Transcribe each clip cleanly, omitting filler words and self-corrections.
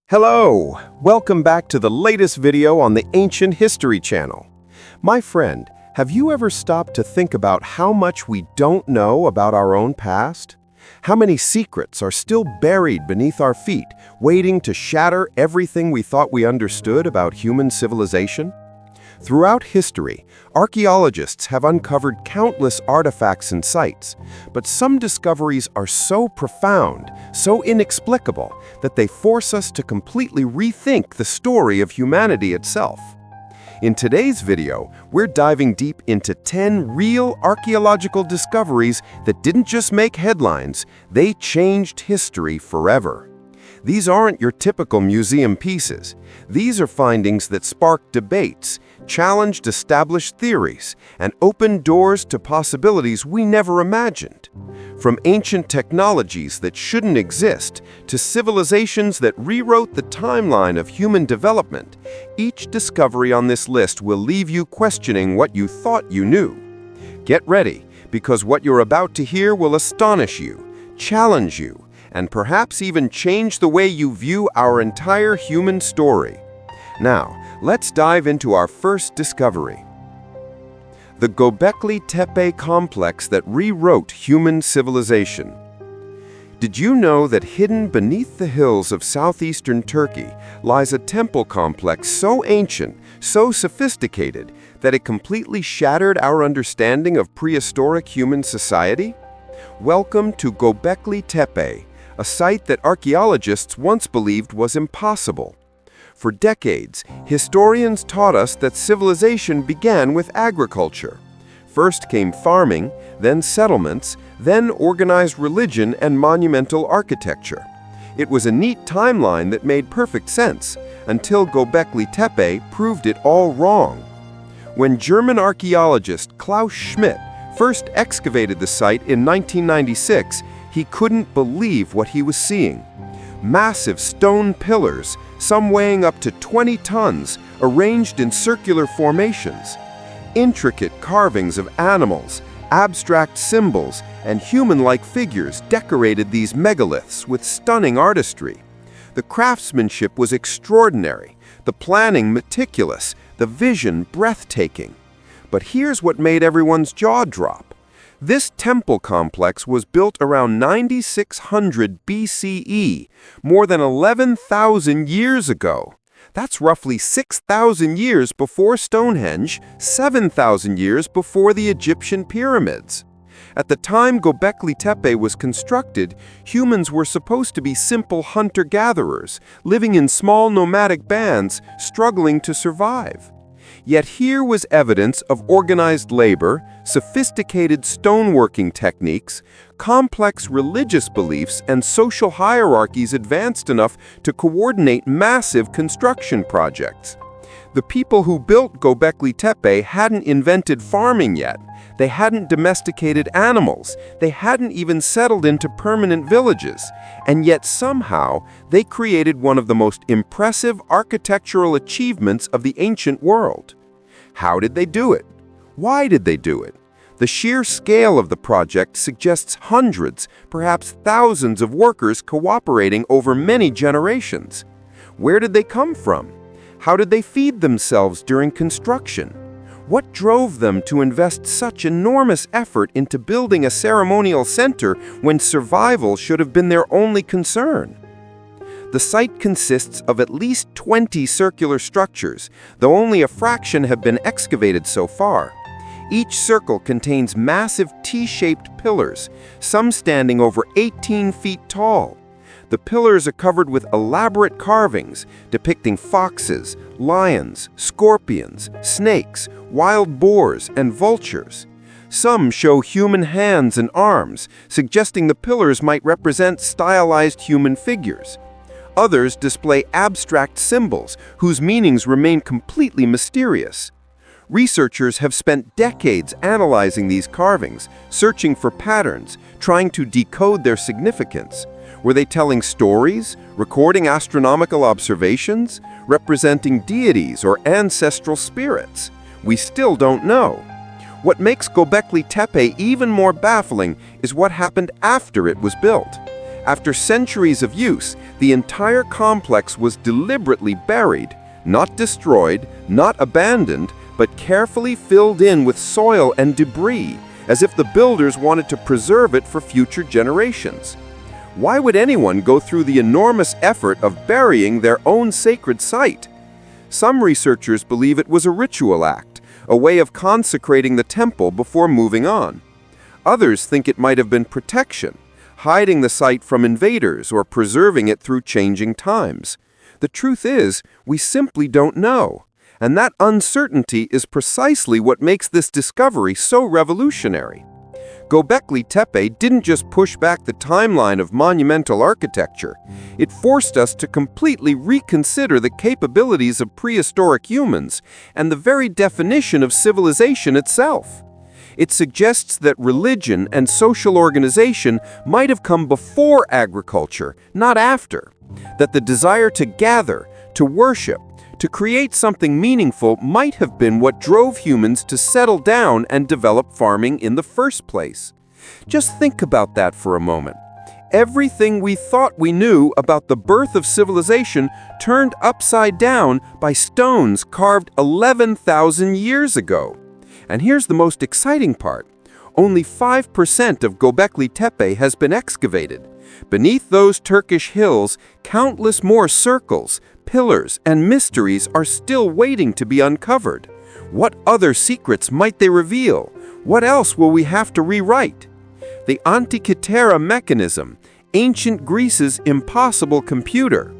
Hello! Welcome back to the latest video on the Ancient History channel. My friend, have you ever stopped to think about how much we don't know about our own past? How many secrets are still buried beneath our feet, waiting to shatter everything we thought we understood about human civilization? Throughout history, archaeologists have uncovered countless artifacts and sites, but some discoveries are so profound, so inexplicable, that they force us to completely rethink the story of humanity itself. In today's video, we're diving deep into 10 real archaeological discoveries that didn't just make headlines, they changed history forever. These aren't your typical museum pieces. These are findings that sparked debates, challenged established theories, and opened doors to possibilities we never imagined. From ancient technologies that shouldn't exist to civilizations that rewrote the timeline of human development, each discovery on this list will leave you questioning what you thought you knew. Get ready, because what you're about to hear will astonish you, challenge you, and perhaps even change the way you view our entire human story. Now, let's dive into our first discovery. The Göbekli Tepe complex that rewrote human civilization. Did you know that hidden beneath the hills of southeastern Turkey lies a temple complex so ancient, so sophisticated, that it completely shattered our understanding of prehistoric human society? Welcome to Göbekli Tepe, a site that archaeologists once believed was impossible. For decades, historians taught us that civilization began with agriculture. First came farming, then settlements, then organized religion and monumental architecture. It was a neat timeline that made perfect sense, until Göbekli Tepe proved it all wrong. When German archaeologist Klaus Schmidt first excavated the site in 1996, he couldn't believe what he was seeing. Massive stone pillars, some weighing up to 20 tons, arranged in circular formations. Intricate carvings of animals, abstract symbols, and human-like figures decorated these megaliths with stunning artistry. The craftsmanship was extraordinary, the planning meticulous, the vision breathtaking. But here's what made everyone's jaw drop. This temple complex was built around 9600 BCE, more than 11,000 years ago. That's roughly 6,000 years before Stonehenge, 7,000 years before the Egyptian pyramids. At the time Göbekli Tepe was constructed, humans were supposed to be simple hunter-gatherers, living in small nomadic bands, struggling to survive. Yet here was evidence of organized labor, sophisticated stoneworking techniques, complex religious beliefs, and social hierarchies advanced enough to coordinate massive construction projects. The people who built Göbekli Tepe hadn't invented farming yet. They hadn't domesticated animals. They hadn't even settled into permanent villages. And yet somehow, they created one of the most impressive architectural achievements of the ancient world. How did they do it? Why did they do it? The sheer scale of the project suggests hundreds, perhaps thousands of workers cooperating over many generations. Where did they come from? How did they feed themselves during construction? What drove them to invest such enormous effort into building a ceremonial center when survival should have been their only concern? The site consists of at least 20 circular structures, though only a fraction have been excavated so far. Each circle contains massive T-shaped pillars, some standing over 18 feet tall. The pillars are covered with elaborate carvings depicting foxes, lions, scorpions, snakes, wild boars, and vultures. Some show human hands and arms, suggesting the pillars might represent stylized human figures. Others display abstract symbols whose meanings remain completely mysterious. Researchers have spent decades analyzing these carvings, searching for patterns, trying to decode their significance. Were they telling stories, recording astronomical observations, representing deities or ancestral spirits? We still don't know. What makes Göbekli Tepe even more baffling is what happened after it was built. After centuries of use, The entire complex was deliberately buried, not destroyed, not abandoned, but carefully filled in with soil and debris, as if the builders wanted to preserve it for future generations. Why would anyone go through the enormous effort of burying their own sacred site? Some researchers believe it was a ritual act, a way of consecrating the temple before moving on. Others think it might have been protection, hiding the site from invaders or preserving it through changing times. The truth is, we simply don't know. And that uncertainty is precisely what makes this discovery so revolutionary. Göbekli Tepe didn't just push back the timeline of monumental architecture. It forced us to completely reconsider the capabilities of prehistoric humans and the very definition of civilization itself. It suggests that religion and social organization might have come before agriculture, not after. That the desire to gather, to worship, to create something meaningful might have been what drove humans to settle down and develop farming in the first place. Just think about that for a moment. Everything we thought we knew about the birth of civilization turned upside down by stones carved 11,000 years ago. And here's the most exciting part. Only 5% of Göbekli Tepe has been excavated. Beneath those Turkish hills, countless more circles, pillars, and mysteries are still waiting to be uncovered. What other secrets might they reveal? What else will we have to rewrite? The Antikythera mechanism, ancient Greece's impossible computer.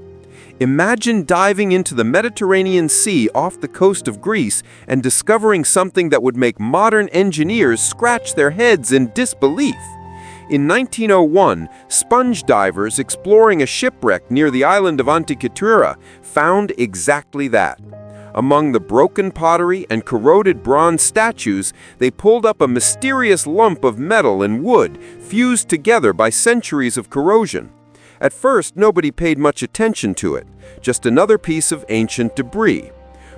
Imagine diving into the Mediterranean Sea off the coast of Greece and discovering something that would make modern engineers scratch their heads in disbelief. In 1901, sponge divers exploring a shipwreck near the island of Antikythera found exactly that. Among the broken pottery and corroded bronze statues, they pulled up a mysterious lump of metal and wood fused together by centuries of corrosion. At first, nobody paid much attention to it, just another piece of ancient debris.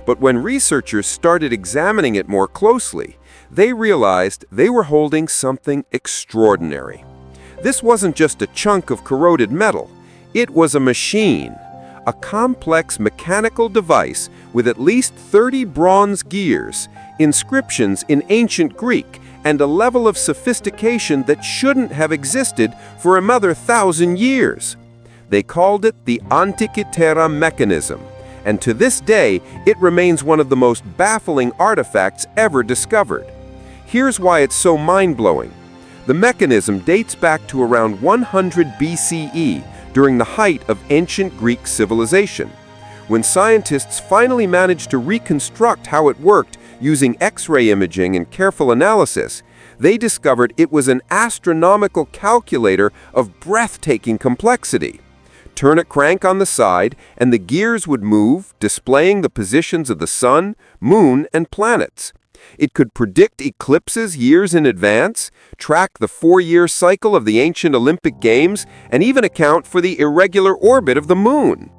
But when researchers started examining it more closely, they realized they were holding something extraordinary. This wasn't just a chunk of corroded metal. It was a machine, a complex mechanical device with at least 30 bronze gears, inscriptions in ancient Greek, and a level of sophistication that shouldn't have existed for another 1,000 years. They called it the Antikythera mechanism, and to this day, it remains one of the most baffling artifacts ever discovered. Here's why it's so mind-blowing. The mechanism dates back to around 100 BCE, during the height of ancient Greek civilization. When scientists finally managed to reconstruct how it worked using X-ray imaging and careful analysis, they discovered it was an astronomical calculator of breathtaking complexity. Turn a crank on the side, and the gears would move, displaying the positions of the sun, moon, and planets. It could predict eclipses years in advance, track the 4-year cycle of the ancient Olympic Games, and even account for the irregular orbit of the moon.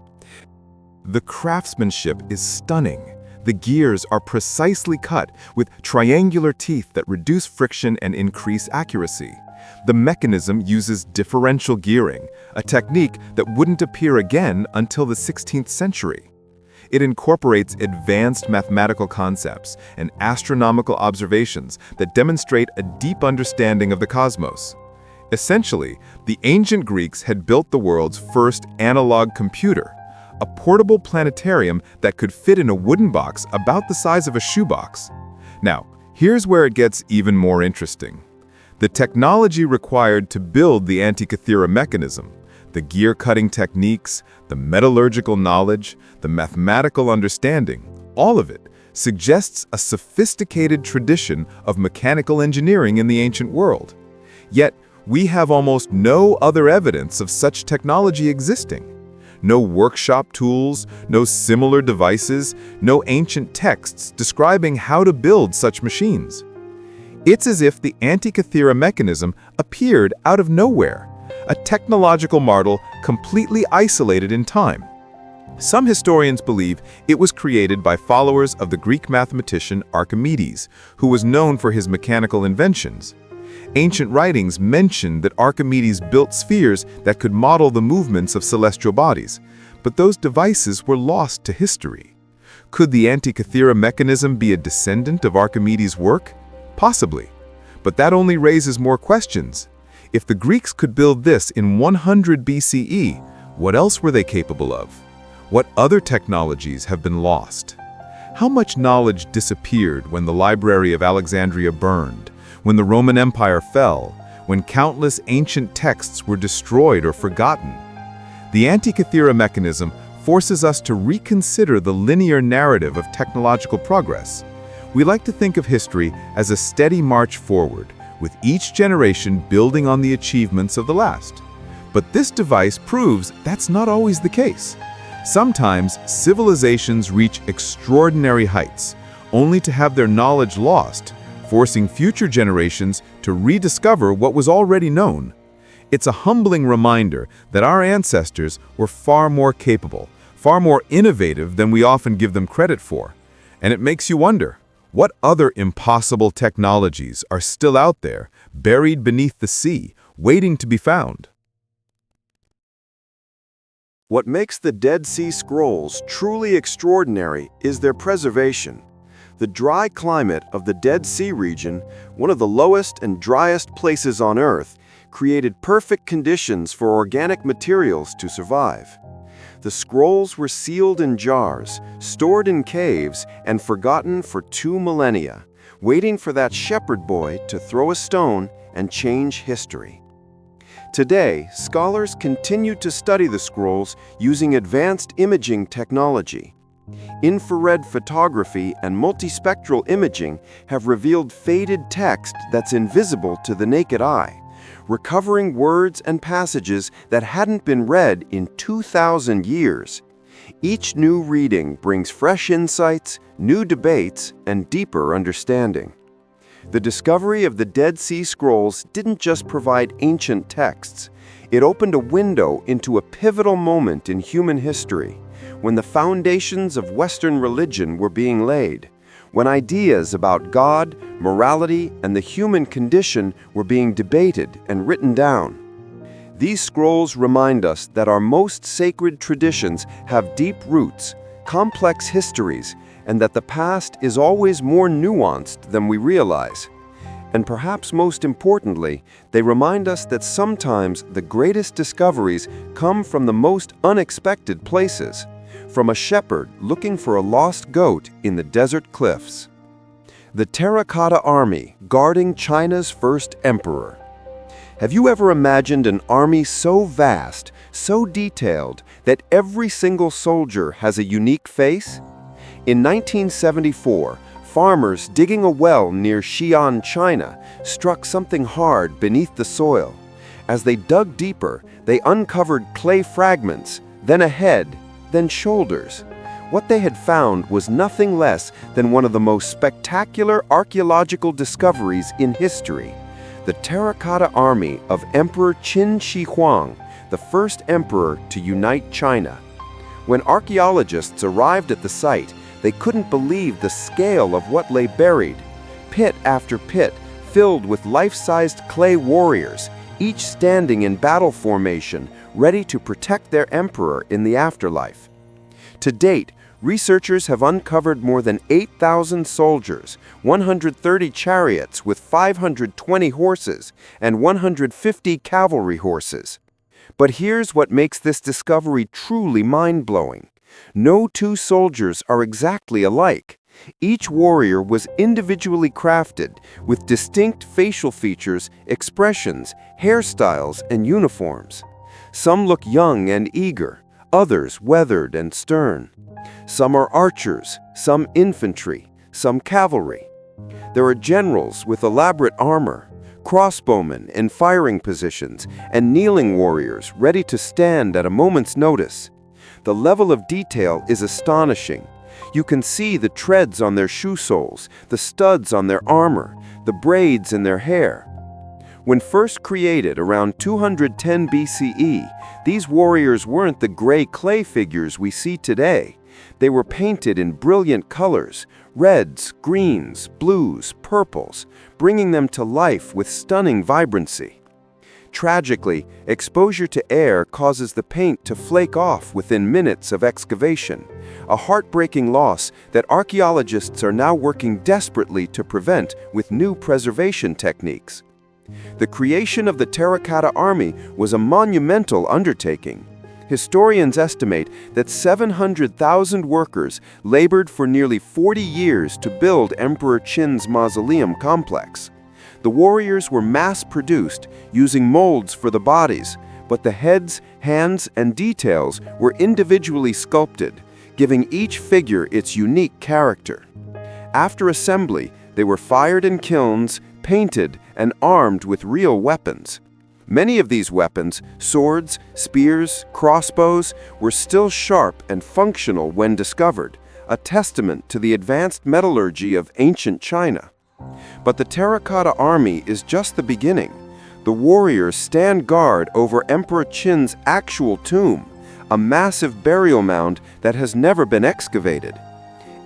The craftsmanship is stunning. The gears are precisely cut with triangular teeth that reduce friction and increase accuracy. The mechanism uses differential gearing, a technique that wouldn't appear again until the 16th century. It incorporates advanced mathematical concepts and astronomical observations that demonstrate a deep understanding of the cosmos. Essentially, the ancient Greeks had built the world's first analog computer, a portable planetarium that could fit in a wooden box about the size of a shoebox. Now, here's where it gets even more interesting. The technology required to build the Antikythera mechanism, the gear-cutting techniques, the metallurgical knowledge, the mathematical understanding, all of it suggests a sophisticated tradition of mechanical engineering in the ancient world. Yet, we have almost no other evidence of such technology existing. No workshop tools, no similar devices, no ancient texts describing how to build such machines. It's as if the Antikythera mechanism appeared out of nowhere, a technological marvel completely isolated in time. Some historians believe it was created by followers of the Greek mathematician Archimedes, who was known for his mechanical inventions. Ancient writings mention that Archimedes built spheres that could model the movements of celestial bodies, but those devices were lost to history. Could the Antikythera mechanism be a descendant of Archimedes' work? Possibly. But that only raises more questions. If the Greeks could build this in 100 BCE, what else were they capable of? What other technologies have been lost? How much knowledge disappeared when the Library of Alexandria burned, when the Roman Empire fell, when countless ancient texts were destroyed or forgotten? The Antikythera mechanism forces us to reconsider the linear narrative of technological progress. We like to think of history as a steady march forward, with each generation building on the achievements of the last. But this device proves that's not always the case. Sometimes civilizations reach extraordinary heights, only to have their knowledge lost, forcing future generations to rediscover what was already known. It's a humbling reminder that our ancestors were far more capable, far more innovative than we often give them credit for. And it makes you wonder, what other impossible technologies are still out there, buried beneath the sea, waiting to be found? What makes the Dead Sea Scrolls truly extraordinary is their preservation. The dry climate of the Dead Sea region, one of the lowest and driest places on Earth, created perfect conditions for organic materials to survive. The scrolls were sealed in jars, stored in caves, and forgotten for 2 millennia, waiting for that shepherd boy to throw a stone and change history. Today, scholars continue to study the scrolls using advanced imaging technology. Infrared photography and multispectral imaging have revealed faded text that's invisible to the naked eye, recovering words and passages that hadn't been read in 2,000 years. Each new reading brings fresh insights, new debates, and deeper understanding. The discovery of the Dead Sea Scrolls didn't just provide ancient texts. It opened a window into a pivotal moment in human history, when the foundations of Western religion were being laid, when ideas about God, morality, and the human condition were being debated and written down. These scrolls remind us that our most sacred traditions have deep roots, complex histories, and that the past is always more nuanced than we realize. And perhaps most importantly, they remind us that sometimes the greatest discoveries come from the most unexpected places, from a shepherd looking for a lost goat in the desert cliffs. The terracotta army guarding China's first emperor. Have you ever imagined an army so vast, so detailed, that every single soldier has a unique face? In 1974, farmers digging a well near Xi'an, China, struck something hard beneath the soil. As they dug deeper, they uncovered clay fragments, then a head, then shoulders. What they had found was nothing less than one of the most spectacular archaeological discoveries in history: the terracotta army of Emperor Qin Shi Huang, the first emperor to unite China. When archaeologists arrived at the site, they couldn't believe the scale of what lay buried. Pit after pit, filled with life-sized clay warriors, each standing in battle formation, ready to protect their emperor in the afterlife. To date, researchers have uncovered more than 8,000 soldiers, 130 chariots with 520 horses, and 150 cavalry horses. But here's what makes this discovery truly mind-blowing. No 2 soldiers are exactly alike. Each warrior was individually crafted, with distinct facial features, expressions, hairstyles, and uniforms. Some look young and eager, others weathered and stern. Some are archers, some infantry, some cavalry. There are generals with elaborate armor, crossbowmen in firing positions, and kneeling warriors ready to stand at a moment's notice. The level of detail is astonishing. You can see the treads on their shoe soles, the studs on their armor, the braids in their hair. When first created around 210 BCE, these warriors weren't the gray clay figures we see today. They were painted in brilliant colors, reds, greens, blues, purples, bringing them to life with stunning vibrancy. Tragically, exposure to air causes the paint to flake off within minutes of excavation, a heartbreaking loss that archaeologists are now working desperately to prevent with new preservation techniques. The creation of the terracotta army was a monumental undertaking. Historians estimate that 700,000 workers labored for nearly 40 years to build Emperor Qin's mausoleum complex. The warriors were mass-produced, using molds for the bodies, but the heads, hands, and details were individually sculpted, giving each figure its unique character. After assembly, they were fired in kilns, painted, and armed with real weapons. Many of these weapons, swords, spears, crossbows, were still sharp and functional when discovered, a testament to the advanced metallurgy of ancient China. But the terracotta army is just the beginning. The warriors stand guard over Emperor Qin's actual tomb, a massive burial mound that has never been excavated.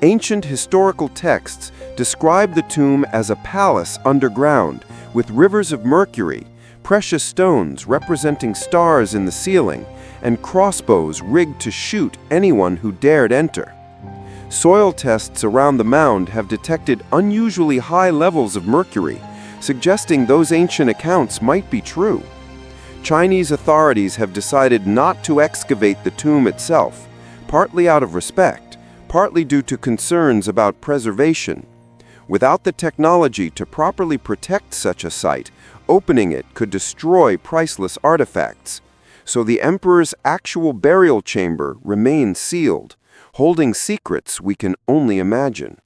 Ancient historical texts describe the tomb as a palace underground, with rivers of mercury, precious stones representing stars in the ceiling, and crossbows rigged to shoot anyone who dared enter. Soil tests around the mound have detected unusually high levels of mercury, suggesting those ancient accounts might be true. Chinese authorities have decided not to excavate the tomb itself, partly out of respect, partly due to concerns about preservation. Without the technology to properly protect such a site, opening it could destroy priceless artifacts. So the emperor's actual burial chamber remains sealed, holding secrets we can only imagine.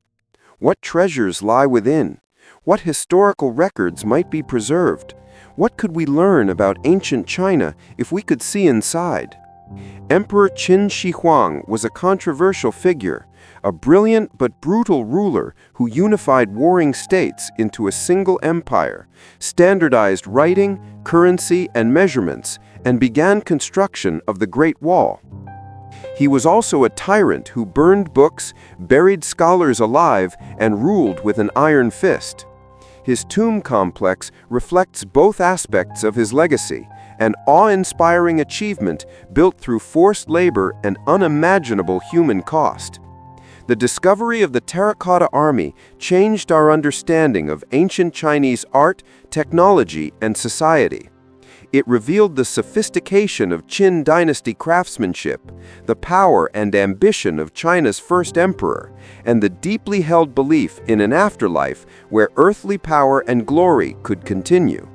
What treasures lie within? What historical records might be preserved? What could we learn about ancient China if we could see inside? Emperor Qin Shi Huang was a controversial figure, a brilliant but brutal ruler who unified warring states into a single empire, standardized writing, currency, and measurements, and began construction of the Great Wall. He was also a tyrant who burned books, buried scholars alive, and ruled with an iron fist. His tomb complex reflects both aspects of his legacy, an awe-inspiring achievement built through forced labor and unimaginable human cost. The discovery of the terracotta army changed our understanding of ancient Chinese art, technology, and society. It revealed the sophistication of Qin dynasty craftsmanship, the power and ambition of China's first emperor, and the deeply held belief in an afterlife where earthly power and glory could continue.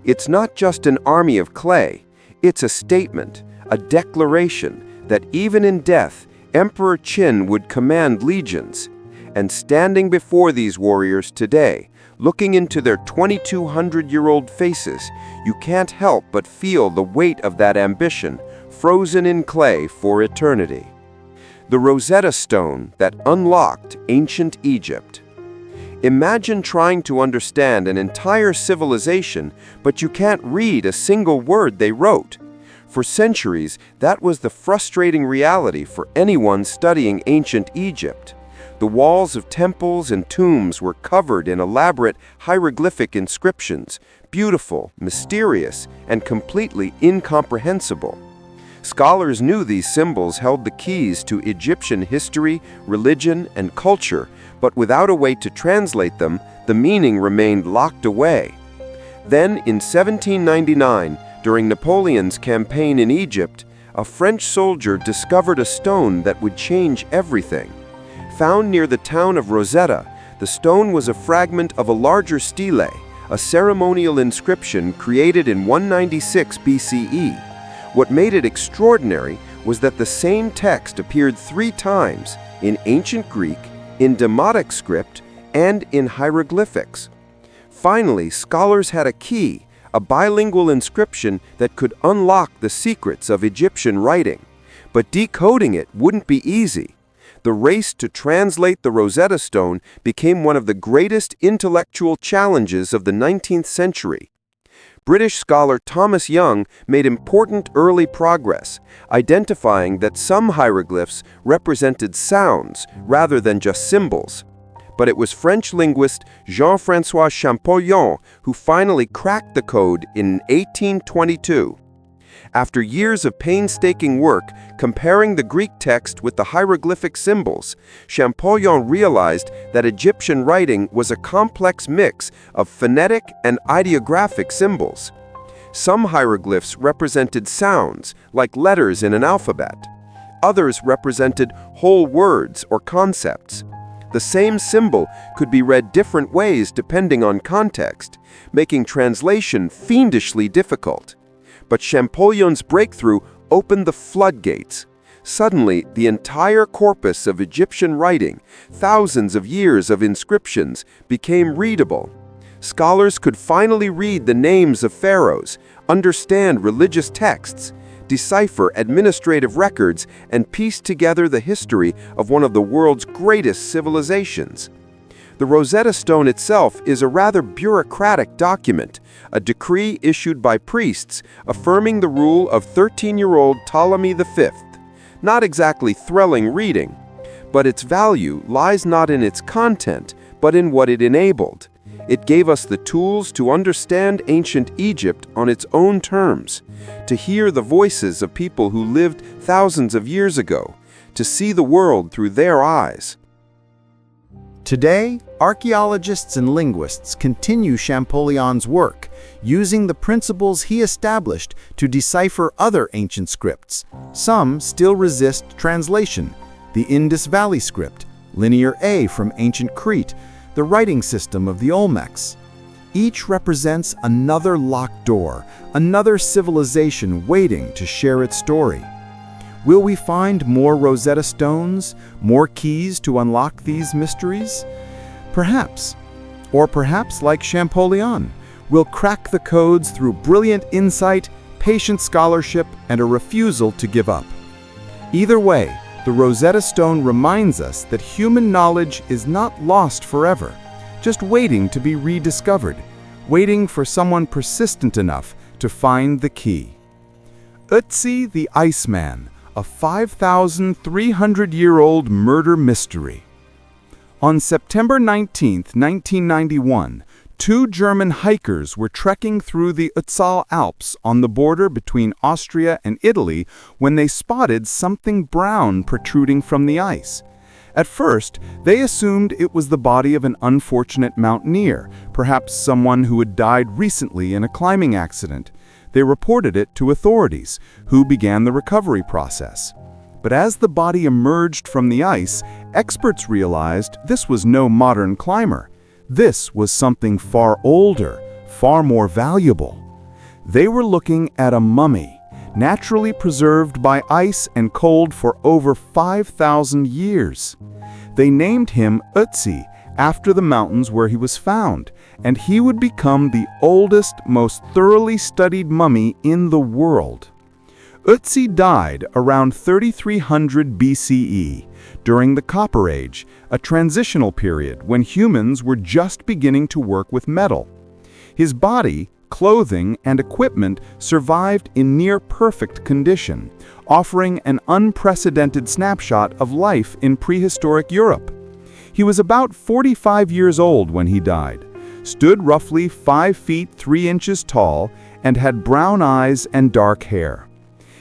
It's not just an army of clay, it's a statement, a declaration that even in death, Emperor Qin would command legions. And standing before these warriors today, looking into their 2,200-year-old faces, you can't help but feel the weight of that ambition, frozen in clay for eternity. The Rosetta Stone that unlocked ancient Egypt. Imagine trying to understand an entire civilization, but you can't read a single word they wrote. For centuries, that was the frustrating reality for anyone studying ancient Egypt. The walls of temples and tombs were covered in elaborate hieroglyphic inscriptions, beautiful, mysterious, and completely incomprehensible. Scholars knew these symbols held the keys to Egyptian history, religion, and culture, but without a way to translate them, the meaning remained locked away. Then, in 1799, during Napoleon's campaign in Egypt, a French soldier discovered a stone that would change everything. Found near the town of Rosetta, the stone was a fragment of a larger stele, a ceremonial inscription created in 196 BCE. What made it extraordinary was that the same text appeared 3 times, in ancient Greek, in Demotic script, and in hieroglyphics. Finally, scholars had a key, a bilingual inscription that could unlock the secrets of Egyptian writing. But decoding it wouldn't be easy. The race to translate the Rosetta Stone became one of the greatest intellectual challenges of the 19th century. British scholar Thomas Young made important early progress, identifying that some hieroglyphs represented sounds rather than just symbols. But it was French linguist Jean-François Champollion who finally cracked the code in 1822. After years of painstaking work comparing the Greek text with the hieroglyphic symbols, Champollion realized that Egyptian writing was a complex mix of phonetic and ideographic symbols. Some hieroglyphs represented sounds, like letters in an alphabet. Others represented whole words or concepts. The same symbol could be read different ways depending on context, making translation fiendishly difficult. But Champollion's breakthrough opened the floodgates. Suddenly, the entire corpus of Egyptian writing, thousands of years of inscriptions, became readable. Scholars could finally read the names of pharaohs, understand religious texts, decipher administrative records, and piece together the history of one of the world's greatest civilizations. The Rosetta Stone itself is a rather bureaucratic document, a decree issued by priests affirming the rule of 13-year-old Ptolemy V. Not exactly thrilling reading, but its value lies not in its content, but in what it enabled. It gave us the tools to understand ancient Egypt on its own terms, to hear the voices of people who lived thousands of years ago, to see the world through their eyes. Today, archaeologists and linguists continue Champollion's work, using the principles he established to decipher other ancient scripts. Some still resist translation: the Indus Valley script, Linear A from ancient Crete, the writing system of the Olmecs. Each represents another locked door, another civilization waiting to share its story. Will we find more Rosetta Stones, more keys to unlock these mysteries? Perhaps. Or perhaps, like Champollion, we'll crack the codes through brilliant insight, patient scholarship, and a refusal to give up. Either way, the Rosetta Stone reminds us that human knowledge is not lost forever, just waiting to be rediscovered, waiting for someone persistent enough to find the key. Ötzi the Iceman, a 5,300-year-old murder mystery. On September 19, 1991, two German hikers were trekking through the Ötztal Alps on the border between Austria and Italy when they spotted something brown protruding from the ice. At first, they assumed it was the body of an unfortunate mountaineer, perhaps someone who had died recently in a climbing accident. They reported it to authorities, who began the recovery process. But as the body emerged from the ice, experts realized this was no modern climber. This was something far older, far more valuable. They were looking at a mummy, naturally preserved by ice and cold for over 5,000 years. They named him Ötzi, after the mountains where he was found, and he would become the oldest, most thoroughly studied mummy in the world. Ötzi died around 3300 BCE, during the Copper Age, a transitional period when humans were just beginning to work with metal. His body, clothing, and equipment survived in near-perfect condition, offering an unprecedented snapshot of life in prehistoric Europe. He was about 45 years old when he died, stood roughly 5 feet 3 inches tall, and had brown eyes and dark hair.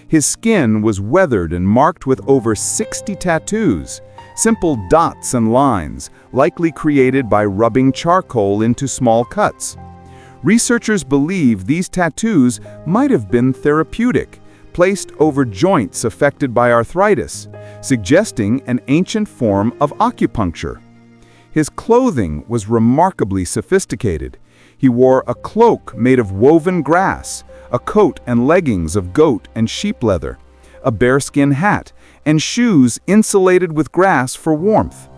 His skin was weathered and marked with over 60 tattoos, simple dots and lines, likely created by rubbing charcoal into small cuts. Researchers believe these tattoos might have been therapeutic, placed over joints affected by arthritis, suggesting an ancient form of acupuncture. His clothing was remarkably sophisticated. He wore a cloak made of woven grass, a coat and leggings of goat and sheep leather, a bearskin hat, and shoes insulated with grass for warmth.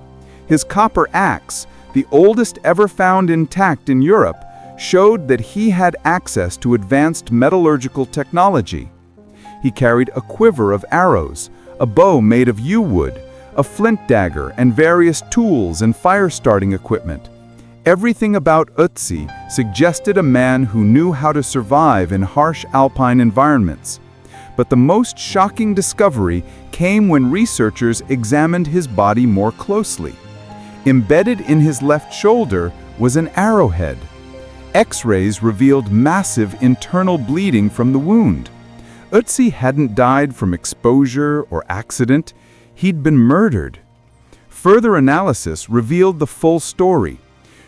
His copper axe, the oldest ever found intact in Europe, showed that he had access to advanced metallurgical technology. He carried a quiver of arrows, a bow made of yew wood, a flint dagger, and various tools and fire-starting equipment. Everything about Ötzi suggested a man who knew how to survive in harsh alpine environments. But the most shocking discovery came when researchers examined his body more closely. Embedded in his left shoulder was an arrowhead. X-rays revealed massive internal bleeding from the wound. Ötzi hadn't died from exposure or accident, he'd been murdered. Further analysis revealed the full story.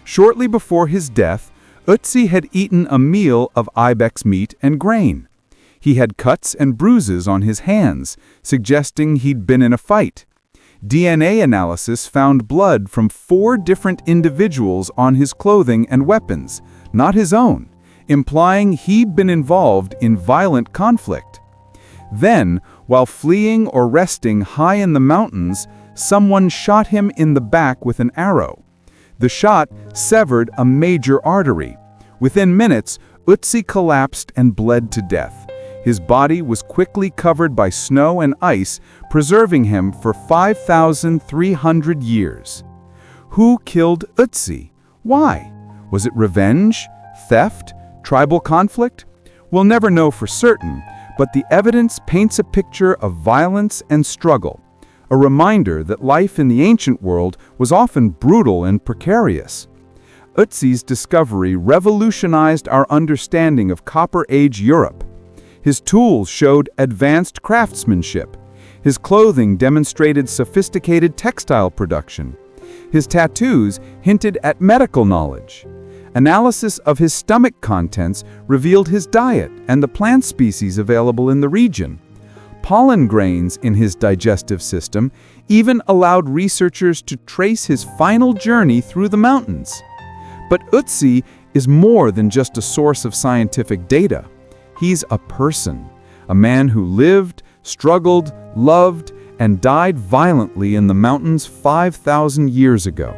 Shortly before his death, Ötzi had eaten a meal of ibex meat and grain. He had cuts and bruises on his hands, suggesting he'd been in a fight. DNA analysis found blood from 4 different individuals on his clothing and weapons, not his own, implying he'd been involved in violent conflict. Then, while fleeing or resting high in the mountains, someone shot him in the back with an arrow. The shot severed a major artery. Within minutes, Ötzi collapsed and bled to death. His body was quickly covered by snow and ice, preserving him for 5,300 years. Who killed Ötzi? Why? Was it revenge, theft, tribal conflict? We'll never know for certain, but the evidence paints a picture of violence and struggle, a reminder that life in the ancient world was often brutal and precarious. Ötzi's discovery revolutionized our understanding of Copper Age Europe. His tools showed advanced craftsmanship. His clothing demonstrated sophisticated textile production. His tattoos hinted at medical knowledge. Analysis of his stomach contents revealed his diet and the plant species available in the region. Pollen grains in his digestive system even allowed researchers to trace his final journey through the mountains. But Ötzi is more than just a source of scientific data. He's a person, a man who lived, struggled, loved, and died violently in the mountains 5,000 years ago.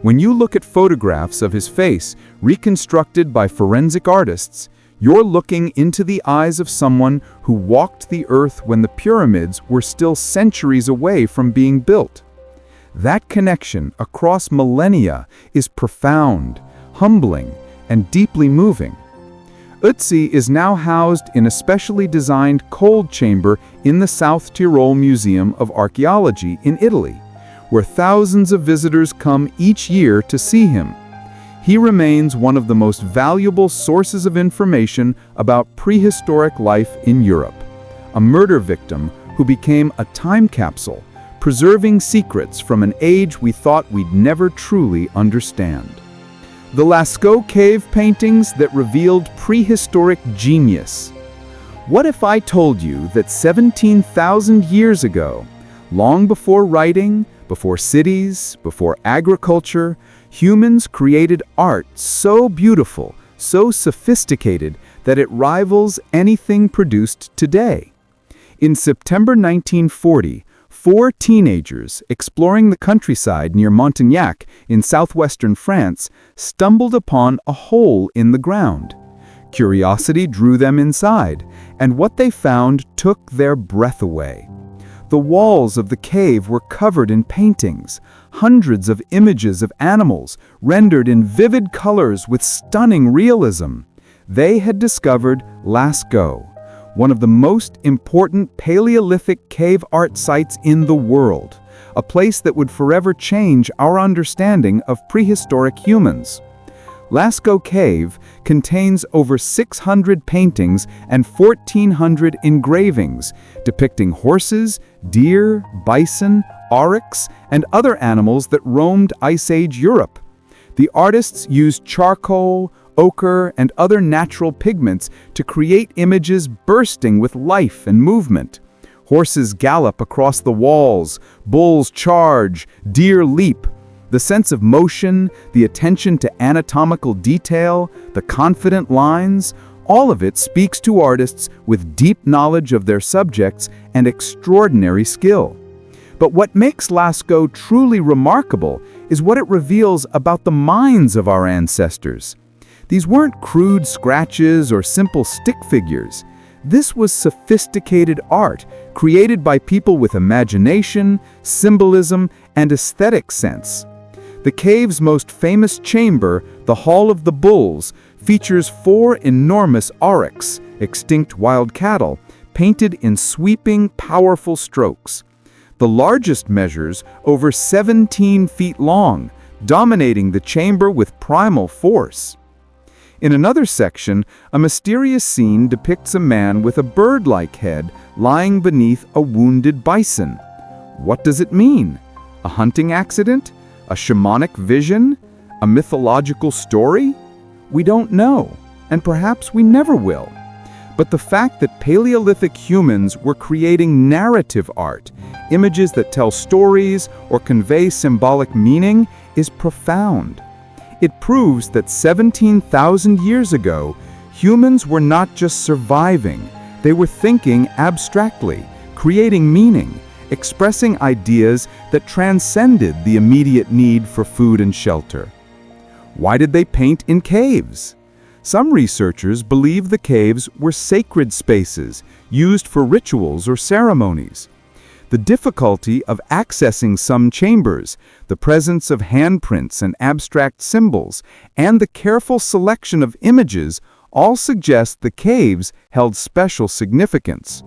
When you look at photographs of his face reconstructed by forensic artists, you're looking into the eyes of someone who walked the earth when the pyramids were still centuries away from being built. That connection across millennia is profound, humbling, and deeply moving. Ötzi is now housed in a specially designed cold chamber in the South Tyrol Museum of Archaeology in Italy, where thousands of visitors come each year to see him. He remains one of the most valuable sources of information about prehistoric life in Europe, a murder victim who became a time capsule, preserving secrets from an age we thought we'd never truly understand. The Lascaux cave paintings that revealed prehistoric genius. What if I told you that 17,000 years ago, long before writing, before cities, before agriculture, humans created art so beautiful, so sophisticated, that it rivals anything produced today? In September 1940, 4 teenagers exploring the countryside near Montagnac in southwestern France stumbled upon a hole in the ground. Curiosity drew them inside, and what they found took their breath away. The walls of the cave were covered in paintings, hundreds of images of animals rendered in vivid colors with stunning realism. They had discovered Lascaux, one of the most important Paleolithic cave art sites in the world, a place that would forever change our understanding of prehistoric humans. Lascaux Cave contains over 600 paintings and 1,400 engravings depicting horses, deer, bison, aurochs, and other animals that roamed Ice Age Europe. The artists used charcoal, ochre, and other natural pigments to create images bursting with life and movement. Horses gallop across the walls, bulls charge, deer leap. The sense of motion, the attention to anatomical detail, the confident lines, all of it speaks to artists with deep knowledge of their subjects and extraordinary skill. But what makes Lascaux truly remarkable is what it reveals about the minds of our ancestors. These weren't crude scratches or simple stick figures. This was sophisticated art created by people with imagination, symbolism, and aesthetic sense. The cave's most famous chamber, the Hall of the Bulls, features 4 enormous aurochs, extinct wild cattle, painted in sweeping, powerful strokes. The largest measures over 17 feet long, dominating the chamber with primal force. In another section, a mysterious scene depicts a man with a bird-like head lying beneath a wounded bison. What does it mean? A hunting accident? A shamanic vision? A mythological story? We don't know, and perhaps we never will. But the fact that Paleolithic humans were creating narrative art, images that tell stories or convey symbolic meaning, is profound. It proves that 17,000 years ago, humans were not just surviving, they were thinking abstractly, creating meaning, expressing ideas that transcended the immediate need for food and shelter. Why did they paint in caves? Some researchers believe the caves were sacred spaces used for rituals or ceremonies. The difficulty of accessing some chambers, the presence of handprints and abstract symbols, and the careful selection of images all suggest the caves held special significance.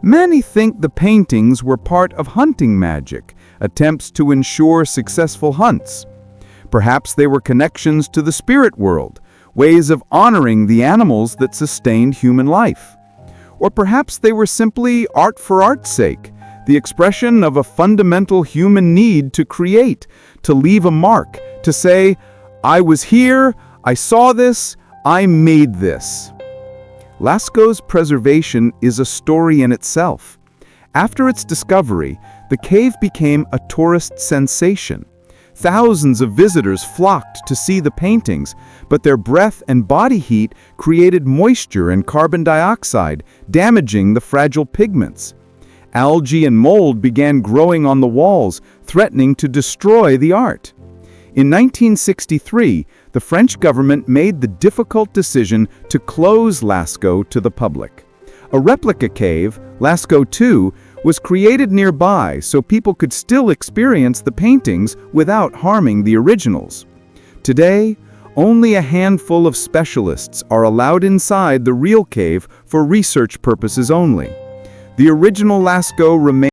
Many think the paintings were part of hunting magic, attempts to ensure successful hunts. Perhaps they were connections to the spirit world, ways of honoring the animals that sustained human life. Or perhaps they were simply art for art's sake, the expression of a fundamental human need to create, to leave a mark, to say, "I was here, I saw this, I made this." Lascaux's preservation is a story in itself. After its discovery, the cave became a tourist sensation. Thousands of visitors flocked to see the paintings, but their breath and body heat created moisture and carbon dioxide, damaging the fragile pigments. Algae and mold began growing on the walls, threatening to destroy the art. In 1963, the French government made the difficult decision to close Lascaux to the public. A replica cave, Lascaux II, was created nearby so people could still experience the paintings without harming the originals. Today, only a handful of specialists are allowed inside the real cave for research purposes only. The original Lascaux remains